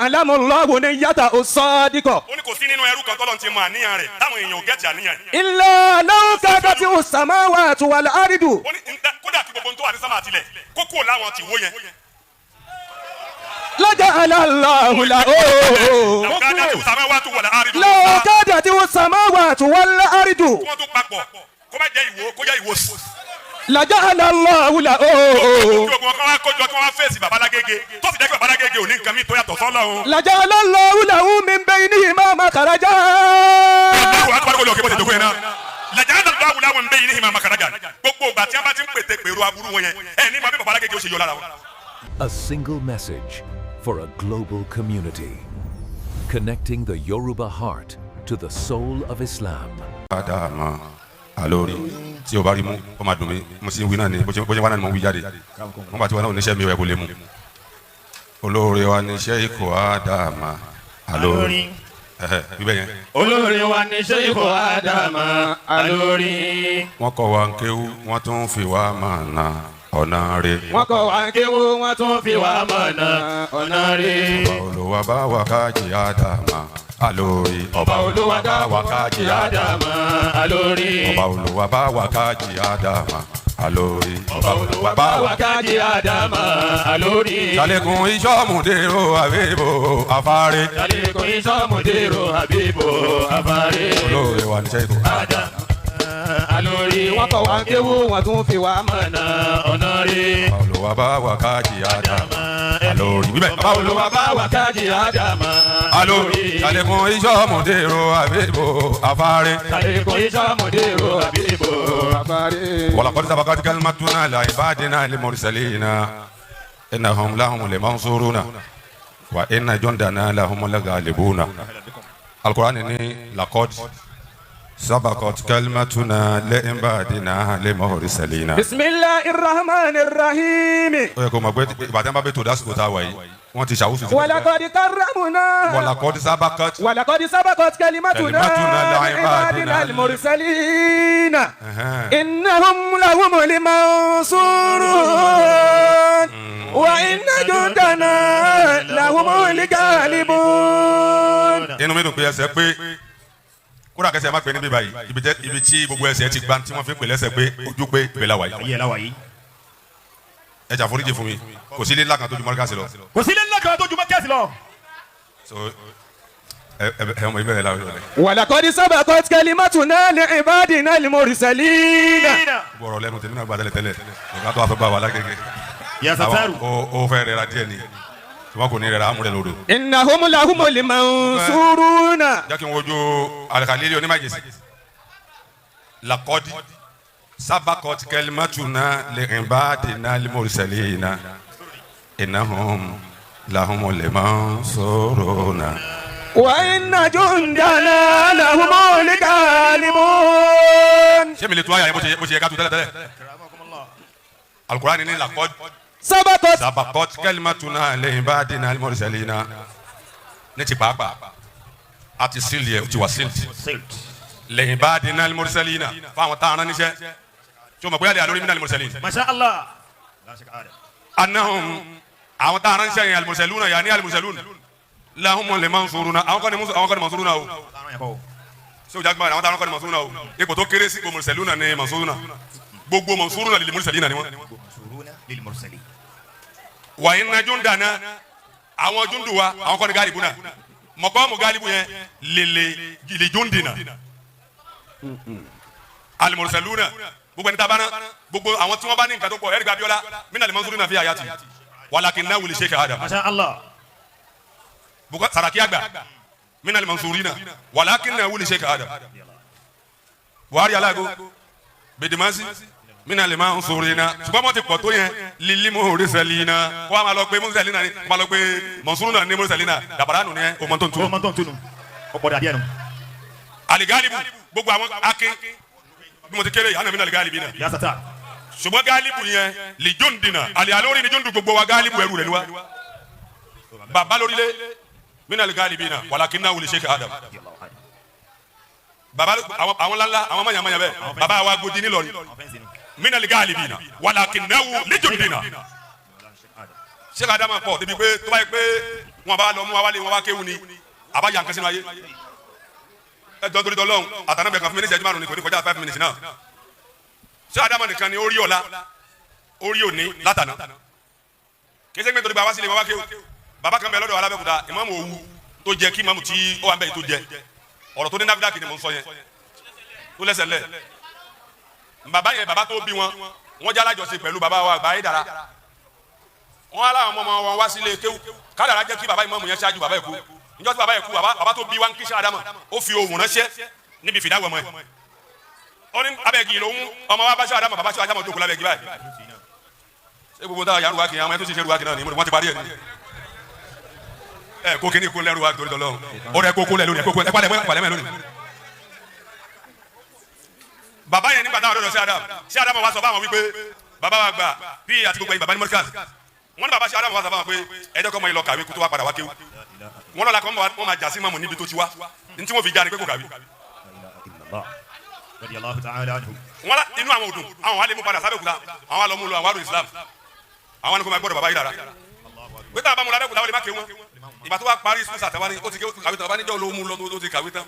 ya'lamu Allahu niyyatahu as-sadiqa. ó ní kò sí nínú ẹrú kan tọ́lọ́run ti mọ àníyàn rẹ̀ táwọn èèyàn ò gẹ́tì àníyàn. illa law kadatihu as-samawati wal ardu. ó ní kódà kí gbogbo tó wà ní sámà tilẹ̀ kókó láwọn ti wó yẹn. laja'ala Allahu lahu. law kadatihu as-samawati wal ardu. law kadatihu as-samawati wal ardu. kí wọ́n tó papọ̀ kó má jẹ́ ìwó kó jẹ́ ìwó sí. laja'ala Allahu lahu. gbogbo kan wá kójọ kí wọ́n wá fèsì babalágége tó sì jẹ́ pé babalágége ò ní nǹkan mi tó yàtọ̀ sọ́lọ́run. laja'ala Allahu lahu min baynihima makhraja. Allahu akbar lọ kí bó ṣe dókòó yẹn náà. laja'ala Allahu lahu min baynihima makhrajan. gbogbo ìgbà tí wọ́n bá ti ń pète pèrò aburú wọn yẹn ẹ̀ ní ma bí babalágége ó ṣe yọ lára wọn. A single message for a global community, connecting the Yoruba heart to the soul of Islam. Adam Al-ilory tí o bá rí mú ó máa dùn mí mo sì ń wí náà ni bó ṣe wá náà ni mo ń wí jáde wọ́n bá ti wá náà oníṣẹ́ mi ò yẹ kó lè mú olóore wa ni Sheikh Adam Al-ilory bíbẹ̀ yẹn. olóore wa ni Sheikh Adam Al-ilory. wọ́n kọ́ wa ń kéwú wọ́n tún fi wá mọ̀nà ọ̀nà rẹ̀. wọ́n kọ́ wa ń kéwú wọ́n tún fi wá mọ̀nà ọ̀nà rẹ̀. ọba Olúwa bá wa kájí Adam Al-ilory. ọba Olúwa bá wa kájí Adam Al-ilory. ọba Olúwa bá wa kájí Adam Al-ilory. ọba Olúwa bá wa kájí Adam Al-ilory. ṣàlékún iṣọ́ Mudeer Habeebu afárẹ́. ṣàlékún iṣọ́ Mudeer Habeebu afárẹ́. olóore wa ni Sheikh Adam Al-ilory. wọ́n kọ́ wa ń kéwú wọ́n tún fi wá mọ̀nà ọ̀nà rẹ̀. ọba Olúwa bá wa kájí Adam Al-ilory. bíbẹ̀ ọba Olúwa bá wa kájí Adam Al-ilory. ṣàlékún iṣọ́ Mudeer Habeebu afárẹ́. ṣàlékún iṣọ́ Mudeer Habeebu afárẹ́. ولقد سبقت كلمتنا لعبادنا المرسلين إنهم لهم المنصورون وإن جندنا لهم الغالبون. القرآن لقد سبقت كلمتنا لعبادنا المرسلين. بسم الله الرحمن الرحيم. ó yẹ kó mọ̀ pé ìbàdàn bá bẹ tó dásìkò tá a wà yìí wọ́n ti ṣàwùsù. ولقد كرمنا. ولقد سبقت كلمتنا لعبادنا المرسلين إنهم لهم المنصورون وإن جندنا لهم الغالبون. inú mi dùn pé ẹsẹ̀ pé kódà kẹsẹ̀ má pè ní bíbá yìí ibi tí gbogbo ẹsẹ̀ ti gbá tí wọ́n fi pè lẹ́sẹ̀ pé ojú pé ìbẹ̀ la wà yìí. ẹ jà foríjì fún mi kò sí ilé ńlá kan tó ju Markaz lọ. kò sí ilé ńlá kan tó ju Markaz lọ. so ẹ mọ ibẹ̀ la wọlé. ولقد سبقت كلمتنا لعبادنا المرسلين. bọ̀rọ̀ lẹ́nu tèmi náà gba tẹ́lẹ̀ ọ̀gá tó wà fẹ́ bá wa lágége. Ya Satar. ó fẹ́ rẹ̀ ra díẹ̀ ni ṣùgbọ́n kò ní rẹ̀ ra amúrẹ̀ lódò. إنهم لهم المنصورون. jẹ́ kí n wojú alikali onímọ̀jẹ̀sì. لقد سبقت كلمتنا لعبادنا المرسلين إنهم لهم المنصورون وإن جندنا لهم الغالبون. ṣé mi lè tó àyà yẹn bó ṣe yẹ ká tu tẹ́lẹ̀. Al-Qur'an ní laqad sabaqat kalimatuna li'ibadina al-mursalina ní ti pàápàá a ti sílì ẹ̀ o ti wà sílì li'ibadina al-mursalina fáwọn tá a rán níṣẹ́ tí o mọ̀ bóyá lè alórí mina al-mursalin. Masha Allah. annahum àwọn tá a rán níṣẹ́ yẹn al-mursaluna yà ní al-mursalun lahumul mansuruna àwọn kan ní mansuruna o ṣé o jágbá àwọn tá a rán kan ní mansuruna o ipò tó kéré sí mursaluna ní mansuruna gbogbo mansuruna lil mursalina ni wọn. wa inna jundana àwọn jundu wa àwọn kan ní galibu náà mọ̀kọ́ mu galibu yẹn lè jundina al-mursaluna gbogbo ẹni tá a bá ná gbogbo àwọn tí wọ́n bá ní nǹkan tó pọ̀ ẹ̀rí gba Abiola mina al-mansurina fi hayati walakinnahu li Sheikh Adam. Masha Allah. buka Saraki àgbà mina al-mansurina walakinnahu li Sheikh Adam. Buhari alago Bedemasi mina al-mansurina ṣùgbọ́n mo ti pọ̀ tó yẹn lil mursalina kó a máa lọ pé mursalina ni máa lọ pé mansuruna ni mursalina dabara nù ni ẹ o mọ̀ tó ń tunu. ọ̀pọ̀ dàbí ẹnu. aligalibu gbogbo àwọn akin bí mo ti kéré yìí ana mina aligalibi na. Ya Satar. ṣùgbọ́n galibu yẹn li jundina al-ilory ni jundu gbogbo wa galibu ẹrú rẹ ni wa baba lórílẹ̀ mina aligalibi na walakinnahu li Sheikh Adam. baba àwọn lala àwọn manyamanya bẹ baba wa godi ni lọri mina aligalibi na walakinnahu li jundina. Sheikh Adam pọ̀ débi pé tó bá yẹ pé wọn bá lọ mú wa wálé wọn wá kéwù ni àbájá nǹkan sínú ayé ẹ dọ́n torí tọ́lọ́hún àtànàbẹ̀ kan fún mi ní ìṣẹ́jú márùn-ún ní kò ní kọjá 5 minutes náà ṣé Ádámù nìkan ni orí ọ̀la orí òní látànà kí ẹsẹ̀ gbé torí bàbá sílẹ̀ wọn wá kéwù bàbá kan bẹ lọ́dọ̀ alábẹ́kúta ìmáàmù Òwu tó jẹ kí ìmáàmù tí ó wà ń bẹ̀ tó jẹ ọ̀rọ̀ tó ní náfídàkì ni mò ń sọ yẹn tó lẹ́sẹ̀ lẹ̀ bàbá yẹn bàbá tó bí wọn jẹ́ alájọsìn pẹ̀lú bàbá wa àgbáyé dára wọn aláwọn ọmọ wọn wá sílé kéwù kádàrá jẹ́ kí bàbá ìmáàmù yẹn ṣáájú bàbá yẹn kú níjọ́ tí bàbá yẹn kú bàbá tó bí wa ń kí Sheikh Ádámù ó fi ohùn ránṣẹ́ níbi fìdáwọ̀ ọmọ yẹn ó ní abẹ́gi lòun ọmọ wa bá Sheikh Ádámù bàbá Sheikh Ádámù tó kú lábẹ́gi báyìí ṣé gbogbo táwọn yàrá wa kì í àwọn ẹ̀ tó ṣe ṣe ruwa kì náà ni wọ́n ti parí ẹ̀ ni ẹ kó kíní kó lẹ́rù wa torí tọ́lọ́ ó rẹ kó kó lẹ́ lónìí kó ẹ pàdé mẹ́ lónìí. bàbá yẹn nígbà táwọn ọ̀dọ́ Sheikh Ádámù wa sọ fáwọn wípé bàbá wa gbà bí àti gbogbo ẹ̀yin bàbá ní Markaz wọ́n ní bàbá Sheikh Ádámù wa sọ fáwọn pé ẹjọ́ kọ́ mọ ìlọ kàwé kó tó wá padà wá kéwù wọ́n lọ́la kọ́ wọ́n máa jà sí mọ́mù níbi tó ti wá ní tí wọ́n fi já ni pé kò kàwé. wọ́n inú àwọn òdùn àwọn wà lè mú padà sábẹ́kúta àwọn wà lọ mú lọ àwọn àrùn Islam àwọn ni kò máa gbọ́dọ̀ bàbá yìí dára pé tá a bá mu lábẹ́kúta wọ́n lè má kéwù ìgbà tó wá parí sukùl sàtẹ́wá ni ó ti kàwé tán bá níjọ́ ló mú lọ tó ti kàwé tán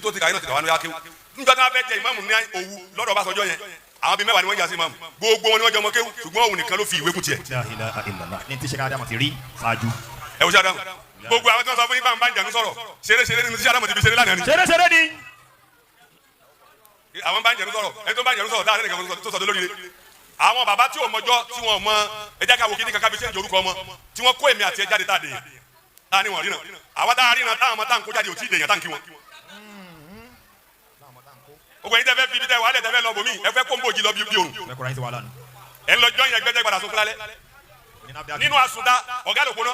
tó ti kàwé náà ti kàwé náà kéwù nígbà tó wá fẹ́ jẹ ìmáàmù ní Òwu lọ́dọ̀ Ọbásanjọ́ yẹn àwọn bíi mẹ́wàá ni wọ́n jà sí ìmáàmù gbogbo wọn ni wọ́n jọ ọmọ kéwù ṣùgbọ́n òun nìkan ló fi ìwé kù tiẹ̀. ní ti Sheikh Ádámù ti rí ṣáájú. ẹ wo Sheikh Ádámù gbogbo àwọn tí wọ́n sọ fún yín bá ń jànú sọ̀rọ̀ ṣeré ni Sheikh Ádámù ti fi ṣeré lánàá ni. ṣeré ni. àwọn bá ń jànú sọ̀rọ̀ ẹni tó bá ń jànú sọ̀rọ̀ dáhà lẹ́nìkan tó sọ̀dọ̀ lórí àwọn bàbá tí ò mọjọ́ tí wọ́n mọ ẹja ká wo kíní kankan bí sẹ́yìn orúkọ ọmọ tí wọ́n kó èmi àti ẹ jáde tá a dè yàn tá a ní wọn ríran àwa tá a ríran táwọn ọmọ tá à ń kó jáde ò tí ì dè yàn tá à ń kí wọn. ogun yìí tẹ fẹ́ fi ibi tẹ wàhálẹ̀ tẹ fẹ́ lọ bòmí ẹ fẹ́ kó ń bòjì lọ bí òrùn ẹ lọ jọyìn ẹgbẹ́ tẹ padà sún kúlálẹ̀ nínú àsùnta ọ̀gá ló kóná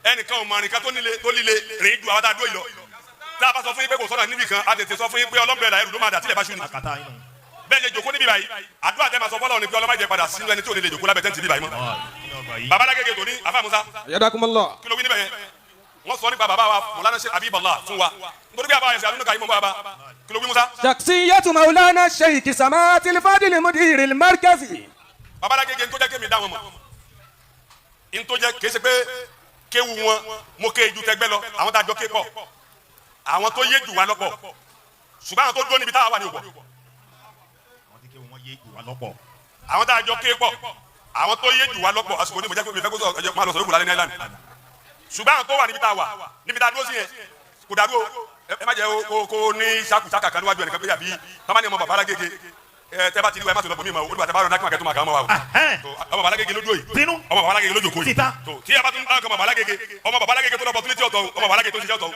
ẹnìkan ò mọ àrìnká tó líle rìn ju àwọn tá a dó yìí lọ tá a bá sọ fún yín pé kò sọ́nà níbì kan a tètè sọ fún yín pé ọlọ́mọbẹ̀rẹ̀ ẹrù ló máa dà tílẹ̀ bá ṣú ni bẹ́ẹ̀ ni jòkó níbí báyìí àdúrà tẹ́ ma sọ fọlọ́ ni pé ọlọ́mọ jẹ padà sínú ẹni tí ò ní lè jòkó lábẹ́ tẹ́ǹtì bí báyìí mọ́. baba alágége tòní afa musa. Jazakumullah. kí ló wí níbẹ̀ yẹn wọ́n sọ nípa baba wa Mawlana Sheikh habeebullahi fún wa nítorí bí a bá yẹn sẹ́ àdúnnú kàyí mọ́ bá kí ló wí musa. shakhsiyatu Mawlana Sheikh Samatil Fadil Mudeer Markaz. baba alágége ń tó jẹ́ kémi dá wọn mọ̀ ń tó jẹ́ kése pé kéwu wọn mo ké ju tẹgbẹ́ lọ àwọn tá a jọ ké pọ̀ àwọn tó yé jù wá lọ́pọ̀ ṣùgbọ́n àwọn tó dúró níbi táwa wà ní òpọ̀ àwọn tá a jọ ké pọ̀ àwọn tó yé jù wá lọ́pọ̀ àsìkò ní mo jẹ́ pé mi fẹ́ kó sọ máa lọ sọ ìkùlá ní island ṣùgbọ́n àwọn tó wà níbi tá a wà níbi tá a dúró sí yẹn kò dàrú o ẹ má jẹ́ kó ní sákùsákà kan níwájú ẹnìkan pé yàbí tamani ọmọ bàbá alágége tẹ́ bá ti rí wa ẹ má sọ lọ bọ̀ mí ma o olùwà tẹ́ bá rọ nákìmọ̀ kẹ́tọ́ máa kàn mọ́ wa o ọmọ bàbá alágége lójú yìí ọmọ bàbá alágége lójú kò yìí tí a bá tún dáhùn ọmọ bàbá alágége tó lọ bọ̀ túnítì ọ̀tọ̀ ọmọ bàbá alágége tó ń ṣiṣẹ́ ọ̀tọ̀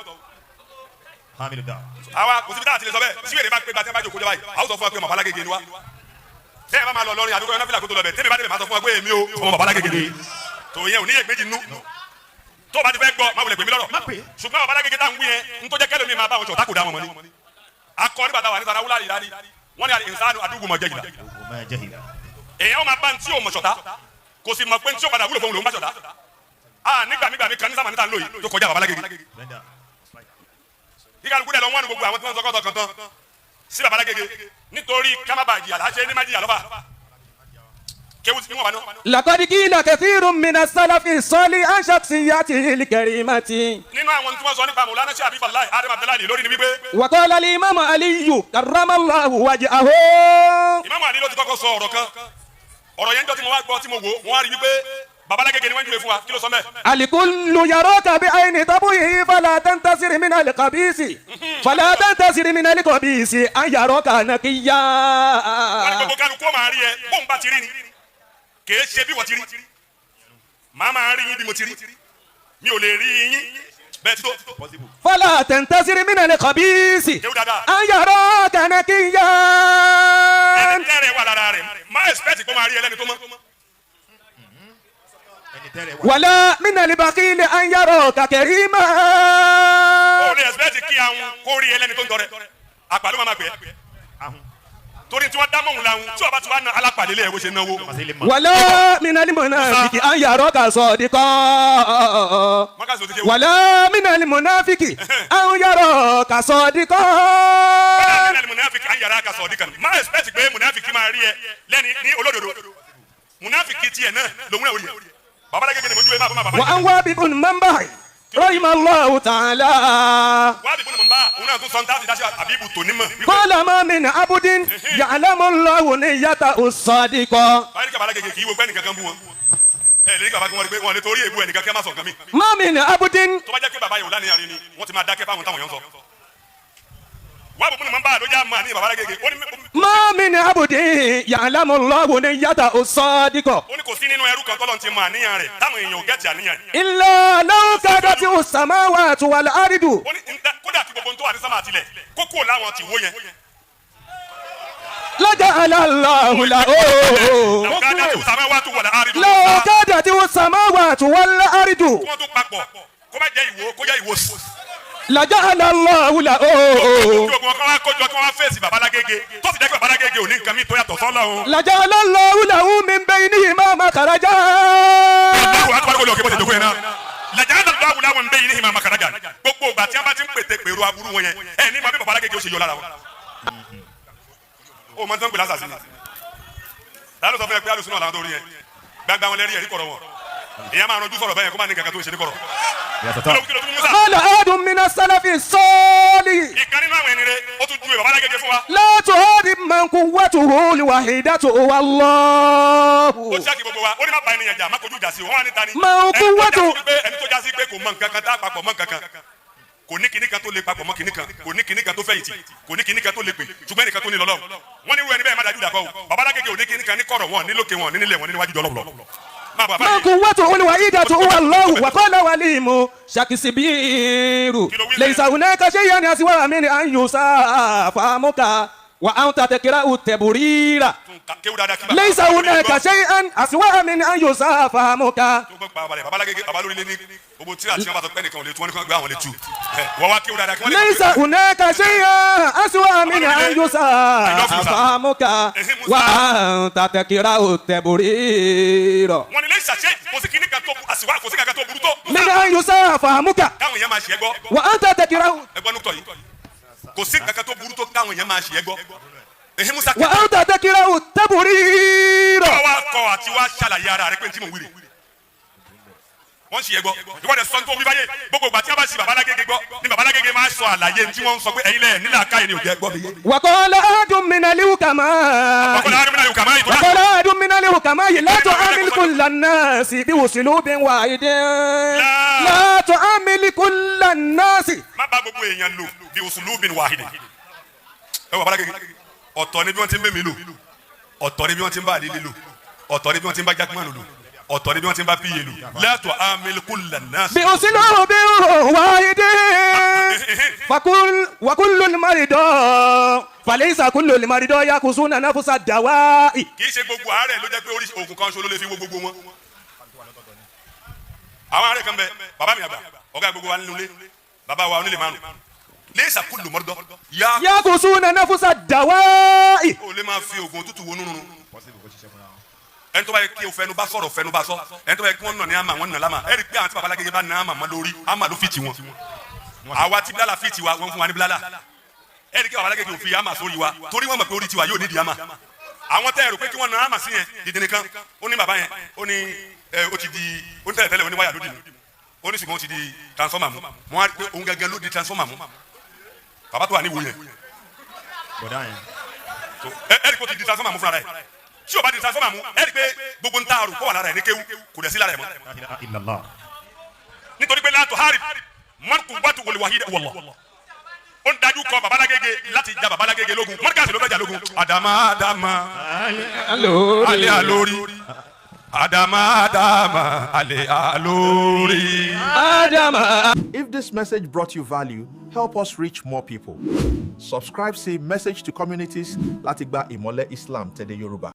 àwa kò síbi tá a ti lè sọ bẹ́ẹ̀ síbẹ̀ bá pé gbàtẹ́ bá jòkó jọba yìí àwọn sọ fún wa pé ọmọ bàbá alágége ni wa tẹ́ ẹ bá máa lọ lọ́rin àdúgbò náà fìlà kó tó lọ bẹ̀ tẹ́lẹ̀ bá tẹ́lẹ̀ máa sọ fún wa pé èmi o ọmọ bàbá alágége ni tó yẹ òní yẹ méjì nú tó o bá ti fẹ́ gbọ́ máa wulẹ̀ pè mí lọ́rọ̀ ṣùgbọ́n bàbá alágége tá à ń wí yẹn ń tó jẹ́ kẹ́lẹ́ mi máa bá wọn sọ tákù dá wọn mọ́ ni akọ nígbà táwa ní sara wúlá yìí dárí wọ́n ní ìsánú àdúgbò mọ̀ jẹ́jìlá èèyàn máa bá ń tí o mọ̀ sọ̀tá kò sì mọ̀ pé ń tí o padà wúlò fún òun lòún bá sọ̀tá nígbà mi kan ní sáma níta ń lò yìí tó kọjá bàbá alágége ìkàlùkù dẹ̀ lọ wọ́n ní gbogbo àwọn tí wọ́n sọ kọ́tọ̀ kọ́tọ̀ sí bàbá alágége nítorí kámábà jìyà láṣẹ ní má jìyà lọ́ba kéwù sí wọn wà náà. laqad qila kathirun mina salafi salih an shakhsiyatihi al-karimati. nínú àwọn tí wọ́n sọ nípa Mawlana Sheikh habeebullahi Adam Al-ilory ni wípé. wa qala al-imam Aliyu karramallahu wajhahu. Imam Ali ló ti kọ́kọ́ sọ ọ̀rọ̀ kan ọ̀rọ̀ yẹn jọ tí mo wá gbọ́ tí mo wò wọ́n á rí wípé bàbá alágége ni wọ́n ń júwe fún wa kí ló sọ mẹ́. al-kullu yaraka bi'ayni tabuhi fala tantasir min al-khabisi fala tantasir min al-khabisi an yaraka naqiya. wọ́n ní gbogbo kálukú máa rí ẹ bóun bá ti rí ni kì í ṣe bí wọ́n ti rí màá máa rí yín bí mo ti rí mi ò lè rí yín bẹ́ẹ̀ tí tó. fala tantasir min al-khabisi kéwù dáadáa. an yaraka naqiya. ẹni tẹ́rẹ̀ wà lára rẹ̀ máa expect kó máa rí ẹlẹ́ni tó mọ́. wala min al-baqil an yaraka karima. o lè expect kí àwọn kó rí ẹlẹ́ni tó ń tọrẹ àpàlù máa gbẹ torí tí wọ́n dá mọ̀hún làwọn tí wọ́n bá ti wá ná alápàdé lẹ́yìn bó ṣe náwó. wala min al-munafiki an yaraka sadiqa. wala min al-munafiki an yaraka sadiqa. wala min al-munafiki an yaraka sadiqa máa expect pé munafiki máa rí ẹ lẹ́ni ní olódodo munafiki tiẹ̀ náà lòun náà rí ẹ bàbá alágége ni mo ju ẹ máa bọ́ máa bàbá. wa an wabibun man bahi rahimallahu ta'ala. wàá dìbò ní mọ̀ n bá òun náà tún sọ ní táàbì dáṣẹ́ àbíbù tò ní mọ̀. qala ma min abudin ya'lamu Allahu niyyatahu as-sadiqa. báyìí ní kàbálà gègé kì í wo pẹ́ nìkan kan bú wọn. ẹ lè ní kàbá kí wọ́n rí pé wọ́n lè torí èbú ẹnìkan kí wọ́n má sọ nǹkan mi. ma min abudin. tó bá jẹ́ pé bàbá yòó lánìyàn rí ni wọ́n ti máa dákẹ́ fáwọn táwọn yẹn ń sọ. wàá bò fún mi bá àlójá mọ́ àní bàbá gègé. ma min abudin ya'lamu Allahu niyyatahu as-sadiqa. ó ní kò sí nínú ẹrú kan tọ́lọ́ ti mọ àníyàn rẹ̀ táwọn èèyàn ò gẹ́tì àníyàn. illa law kadati as-samawati wal ardu. ó ní kódà kí gbogbo tó wà ní sámà àtìlẹ̀ kókó láwọn ti wó yẹn. laja'ala Allahu lahu. law kadati as-samawati wal ardu. law kadati as-samawati wal ardu. wọ́n tó papọ̀ kó má jẹ́ ìwó kó jẹ́ ìwó sí. laja'ala Allahu lahu. kí ogun ọkọ wa kójọ kí wọ́n wá fèsì babalágége tó sì jẹ́ pé babalágége ò ní nǹkan mi tó yàtọ̀ sọ́lọ́run. laja'ala Allahu lahu min baynihima makhraja. Allahu akbar kó lè òkè bó ṣe dókòó yẹn náà. laja'ala Allahu lahu min baynihima makhraja. gbogbo ìgbà tí a bá ti ń pètè pèrò aburú wọn yẹn ẹ ní ma bí babalágége ó ṣe yọ lára wọn. ó máa ń tán pè lásàsì ni. láàrín sọ fún ẹ pé alùsùn náà làwọn tó rí yẹn gbangba wọn lẹ́rìí ẹ̀rí kọ̀rọ̀ wọn. ìyá máa ranjú sọ̀rọ̀ bẹ́ẹ̀ kó má ní kankan tó ń ṣe ní kọ̀rọ̀. qala ahadun mina salafi salih. ìkan nínú àwọn ẹni rẹ ó tún ju babalágége fún wa. la tuhadib man quwwatuhu al-wahidatu wallahu. ó ṣáàkì gbogbo wa ó ní má ba ènìyàn jà má kojú ìjà sí i wọ́n wá ní tani. Man quwwatuhu. ẹni tó jásí pé kò mọ nǹkan kan tá a papọ̀ mọ́ nǹkan kan kò ní kinní kan tó lè papọ̀ mọ́ kinní kan kò ní kinní kan tó fẹ̀yìntì kò ní kinní kan tó lè pè ṣùgbọ́n ẹnìkan tó ní lọ́lọ́ wọ́n ní irú ẹni bẹ́ẹ̀ má dájú dàpọ̀ o babalágége ò ní kinní kan ní kọ̀rọ̀ wọn ní lókè wọn ní nílẹ̀ wọn ní níwájú jọlọ́ Man quwwatuhu al-wahidatu wallahu wa qala walimu shakisibiru laysa hunaka shay'un aswa min an yusafamuka wa anta takra'u taburira. laysa hunaka shay'un aswa min an yusafamuka. laysa hunaka shay'un aswa min an yusafamuka wa anta takra'u taburira. wọ́n ní lẹ́yìn ṣàṣẹ kò sí kíní kan tó àṣìwá kò sí kankan tó burú tó. min an yusafamuka káwọn èèyàn máa ṣe é gbọ́. wa anta takra'u. ẹgbọ́n nùtọ̀ yìí kò sí kankan tó burú tó káwọn èèyàn máa ṣe é gbọ́. Musa wa anta takra'u taburira. wọ́n wá kọ́ àti wá ṣàlàyé ara rẹ pé ntí mò ń wí rè wọ́n ṣì yẹ gbọ́ ìwọ́n dẹ̀ sọ ní tó wí báyé gbogbo ìgbà tí a bá ṣe babalágége gbọ́ ní babalágége máa sọ àlàyé tí wọ́n ń sọ pé ẹ̀yin lẹ̀ nílà káyé ni ò jẹ́ gbọ́ mi. wa qala ahadun minal hukama. la tu'amil kullan nasi bi uslubin wahidin. la tu'amil kullan nasi. má bá gbogbo èèyàn lò bí uslubin wahidin. ẹ wọ babalágége ọ̀tọ̀ ni bí wọ́n ti ń bẹ́ mi lò ọ̀tọ̀ ni bí wọ́n ti ń bá àdílé lò ọ̀tọ̀ ni bí wọ́n ti ń bá jákèmánù lò ọ̀tọ̀ ni bí wọ́n ti ń bá píye lò la tu'amil kullan nas. bí o sì lọ́wọ́ bí wahidin wa kullul maridọ́ falaysa kullul maridọ́ yakusuna nafsa dawa'i. kì í ṣe gbogbo àárẹ̀ ló jẹ́ pé oríṣi oògùn kan ṣo ló lè fi wo gbogbo wọn. àwọn àárẹ̀ kan bẹ bàbá mi àgbà ọ̀gá gbogbo wa nínú ilé bàbá wa onílé márùn laysa kullu maridọ́ yakusuna nafsa dawa'i. o lè máa fi oògùn òtútù wo nínú ẹni tó bá yẹ kí o fẹnu bá sọ̀rọ̀ fẹnu bá sọ ẹni tó bá yẹ kí wọ́n nà ní àmà wọ́n nà lámà ẹ̀rí pé àwọn tí babalágége bá nà àmà mọ́ lórí àmà ló fìtì wọn àwa tí bílálà fìtì wa wọ́n fún wa ní bílálà ẹ̀rí pé babalágége ò fi àmà sórí wa torí wọ́n mọ̀ pé orí tiwa yóò nídìí àmà àwọn tẹ́ ẹ̀rù pé kí wọ́n nà àmà sí yẹn dìde nìkan ó ní bàbá yẹn ó ní ó ti di ó ní tẹ́lẹ̀ ó ní wáyà lódì ó ní ṣùgbọ́n ó ti di transformer mu mo wá rí pé òun gẹ́gẹ́ ló di transformer mu bàbá tó wà ní ìwò yẹn ẹ̀rí pé ó ti di transformer mu fúnra rẹ̀ tí o bá di transformer mu ẹ rí i pé gbogbo ń taaro kó wà lára ẹ ní kéwú kò dẹ̀ sí lára ẹ mọ́. nítorí pé láàtò hárì mọ́tò wàtò wọlé wàhídà wọlọ. ó ń dájú kọ babalágége láti ja babalágége lógun Markaz ló fẹ́ jà lógun. Adama ale alori Adama ale alori. If this message brought you value, help us reach more people. Subscribe, say message to communities láti gba ìmọ́lẹ̀ Islam tẹ̀lé Yoruba.